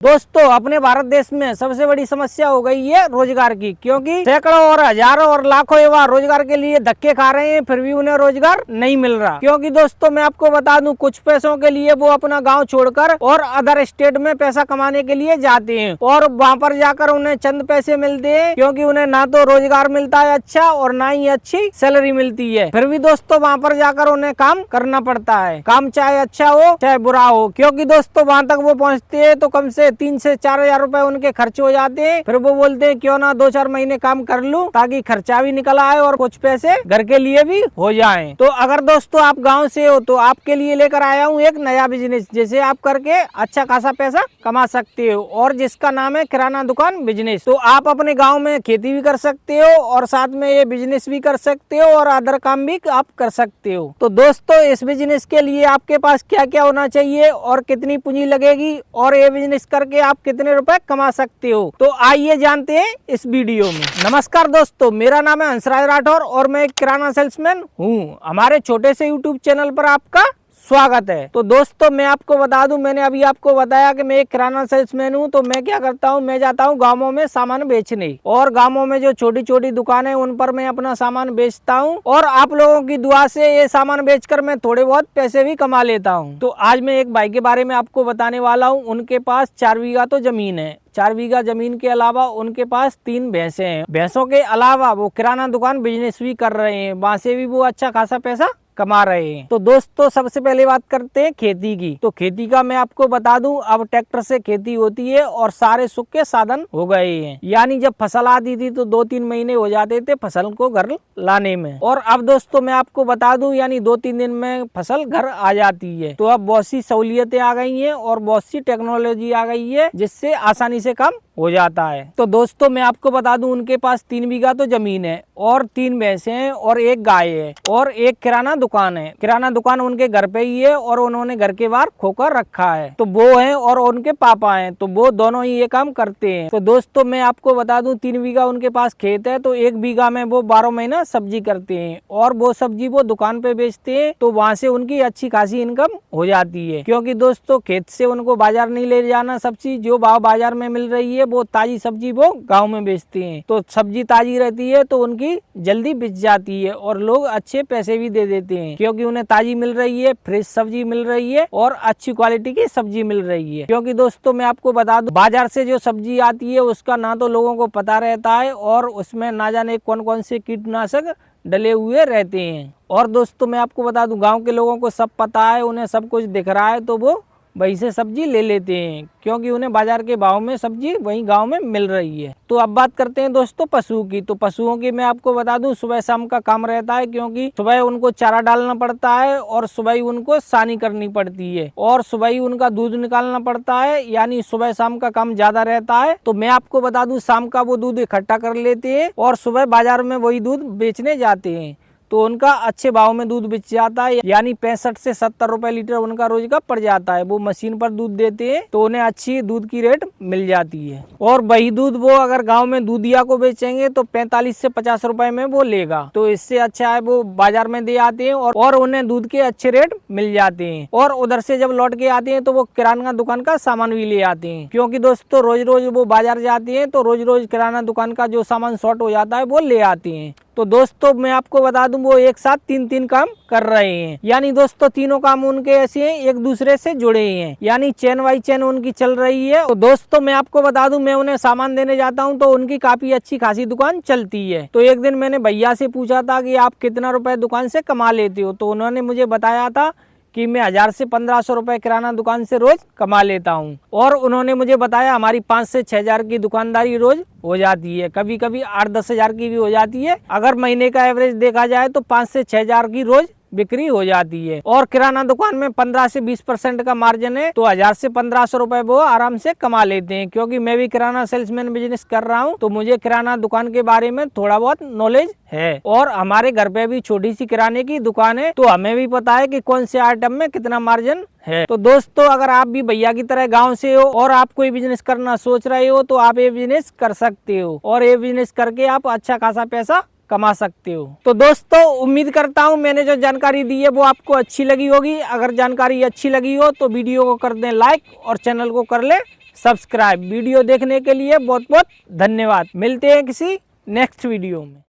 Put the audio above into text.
दोस्तों अपने भारत देश में सबसे बड़ी समस्या हो गई है रोजगार की, क्योंकि सैकड़ों और हजारों और लाखों युवा रोजगार के लिए धक्के खा रहे हैं, फिर भी उन्हें रोजगार नहीं मिल रहा। क्योंकि दोस्तों मैं आपको बता दूं, कुछ पैसों के लिए वो अपना गांव छोड़कर और अदर स्टेट में पैसा कमाने के लिए जाते हैं और वहां पर जाकर उन्हें चंद पैसे मिलते हैं, क्योंकि उन्हें ना तो रोजगार मिलता है अच्छा और ना ही अच्छी सैलरी मिलती है। फिर भी दोस्तों वहाँ पर जाकर उन्हें काम करना पड़ता है, काम चाहे अच्छा हो चाहे बुरा हो, क्योंकि दोस्तों वहाँ तक वो पहुँचते हैं तो कम से 3 से 4 हजार रुपए उनके खर्च हो जाते हैं। फिर वो बोलते हैं क्यों ना 2-4 महीने काम कर लूं ताकि खर्चा भी निकल आए और कुछ पैसे घर के लिए भी हो जाएं। तो अगर दोस्तों आप गांव से हो तो आपके लिए लेकर आया हूं एक नया बिजनेस, जिसे आप करके अच्छा खासा पैसा कमा सकते हो और जिसका नाम है किराना दुकान बिजनेस। तो आप अपने गाँव में खेती भी कर सकते हो और साथ में ये बिजनेस भी कर सकते हो और अदर काम भी आप कर सकते हो। तो दोस्तों इस बिजनेस के लिए आपके पास क्या क्या होना चाहिए और कितनी पूंजी लगेगी और ये बिजनेस करके आप कितने रुपए कमा सकते हो, तो आइए जानते हैं इस वीडियो में। नमस्कार दोस्तों, मेरा नाम है हंसराज राठौर और मैं एक किराना सेल्समैन हूँ। हमारे छोटे से यूट्यूब चैनल पर आपका स्वागत है। तो दोस्तों मैं आपको बता दूं, मैंने अभी आपको बताया कि मैं एक किराना सेल्समैन हूं। तो मैं क्या करता हूं, मैं जाता हूं गांवों में सामान बेचने और गांवों में जो छोटी छोटी दुकानें उन पर मैं अपना सामान बेचता हूं और आप लोगों की दुआ से ये सामान बेचकर मैं थोड़े बहुत पैसे भी कमा लेता हूं। तो आज मैं एक भाई के बारे में आपको बताने वाला हूँ। उनके पास 4 बीघा तो जमीन है। 4 बीघा जमीन के अलावा उनके पास 3 भैंसे हैं। भैंसों के अलावा वो किराना दुकान बिजनेस भी कर रहे हैं, वहाँ से भी वो अच्छा खासा पैसा कमा रहे हैं। तो दोस्तों सबसे पहले बात करते हैं खेती की। तो खेती का मैं आपको बता दूं, अब ट्रैक्टर से खेती होती है और सारे सुख के साधन हो गए हैं। यानी जब फसल आती थी तो 2-3 महीने हो जाते थे फसल को घर लाने में, और अब दोस्तों मैं आपको बता दूं यानी 2-3 दिन में फसल घर आ जाती है। तो अब बहुत सी सहूलियतें आ गई है और बहुत सी टेक्नोलॉजी आ गई है जिससे आसानी से काम हो जाता है। तो दोस्तों मैं आपको बता दूं, उनके पास 3 बीघा तो जमीन है और 3 भैंसे हैं और 1 गाय है और एक किराना दुकान है। किराना दुकान उनके घर पे ही है और उन्होंने घर के बाहर खोकर रखा है। तो वो है और उनके पापा हैं, तो वो दोनों ही ये काम करते हैं। तो दोस्तों मैं आपको बता दूं, 3 बीघा उनके पास खेत है तो 1 बीघा में वो 12 महीना सब्जी करते हैं और वो सब्जी वो दुकान पे बेचते हैं। तो वहाँ से उनकी अच्छी खासी इनकम हो जाती है, क्योंकि दोस्तों खेत से उनको बाजार नहीं ले जाना। सब्जी जो भाव बाजार में मिल रही है वो ताजी सब्जी वो गांव में बेचते हैं। तो सब्जी ताजी रहती है तो उनकी जल्दी बिक जाती है और लोग अच्छे पैसे भी दे देते हैं, क्योंकि उन्हें ताजी मिल रही है, फ्रेश सब्जी मिल रही है और अच्छी क्वालिटी की सब्जी मिल रही है। क्योंकि दोस्तों मैं आपको बता दूं, बाजार से जो सब्जी आती है उसका ना तो लोगों को पता रहता है और उसमें ना जाने कौन कौन से कीटनाशक डले हुए रहते हैं। और दोस्तों मैं आपको बता दूं, गांव के लोगों को सब पता है, उन्हें सब कुछ दिख रहा है, तो वो वहीं से सब्जी ले लेते हैं, क्योंकि उन्हें बाजार के भाव में सब्जी वहीं गांव में मिल रही है। तो अब बात करते हैं दोस्तों पशु की। तो पशुओं की मैं आपको बता दूं, सुबह शाम का काम रहता है, क्योंकि सुबह उनको चारा डालना पड़ता है और सुबह ही उनको सानी करनी पड़ती है और सुबह ही उनका दूध निकालना पड़ता है। यानी सुबह शाम का काम ज्यादा रहता है। तो मैं आपको बता दूं, शाम का वो दूध इकट्ठा कर लेते हैं और सुबह बाजार में वही दूध बेचने जाते हैं। तो उनका अच्छे भाव में दूध बिक जाता है, यानी 65 से 70 रुपए लीटर उनका रोज का पड़ जाता है। वो मशीन पर दूध देते हैं तो उन्हें अच्छी दूध की रेट मिल जाती है और वही दूध वो अगर गांव में दूधिया को बेचेंगे तो 45 से 50 रुपए में वो लेगा। तो इससे अच्छा है वो बाजार में दे आते हैं और उन्हें दूध के अच्छे रेट मिल जाते हैं। और उधर से जब लौट के आते हैं तो वो किराना दुकान का सामान भी ले आते हैं, क्योंकि दोस्तों रोज रोज वो बाजार जाते हैं तो रोज रोज किराना दुकान का जो सामान शॉर्ट हो जाता है वो ले आते हैं। तो दोस्तों मैं आपको बता दूं, वो एक साथ 3-3 काम कर रहे हैं। यानी दोस्तों तीनों काम उनके ऐसे हैं, एक दूसरे से जुड़े हैं, यानी चेन बाई चेन उनकी चल रही है। तो दोस्तों मैं आपको बता दूं, मैं उन्हें सामान देने जाता हूं तो उनकी काफी अच्छी खासी दुकान चलती है। तो एक दिन मैंने भैया से पूछा था कि आप कितना रुपए दुकान से कमा लेते हो, तो उन्होंने मुझे बताया था कि मैं 1000 से 1500 रुपए किराना दुकान से रोज कमा लेता हूं। और उन्होंने मुझे बताया हमारी 5 से 6 हजार की दुकानदारी रोज हो जाती है, कभी कभी 8-10 हजार की भी हो जाती है। अगर महीने का एवरेज देखा जाए तो 5 से 6 हजार की रोज बिक्री हो जाती है। और किराना दुकान में 15 से 20% का मार्जिन है, तो 1000 से 1500 रुपए वो आराम से कमा लेते हैं। क्योंकि मैं भी किराना सेल्समैन बिजनेस कर रहा हूं तो मुझे किराना दुकान के बारे में थोड़ा बहुत नॉलेज है और हमारे घर पे भी छोटी सी किराने की दुकान है, तो हमें भी पता है कि कौन से आइटम में कितना मार्जिन है। तो दोस्तों अगर आप भी भैया की तरह गांव से हो और आप कोई बिजनेस करना सोच रहे हो तो आप ये बिजनेस कर सकते हो और ये बिजनेस करके आप अच्छा खासा पैसा कमा सकते हो। तो दोस्तों उम्मीद करता हूँ मैंने जो जानकारी दी है वो आपको अच्छी लगी होगी। अगर जानकारी अच्छी लगी हो तो वीडियो को कर दें लाइक और चैनल को कर ले सब्सक्राइब। वीडियो देखने के लिए बहुत बहुत धन्यवाद। मिलते हैं किसी नेक्स्ट वीडियो में।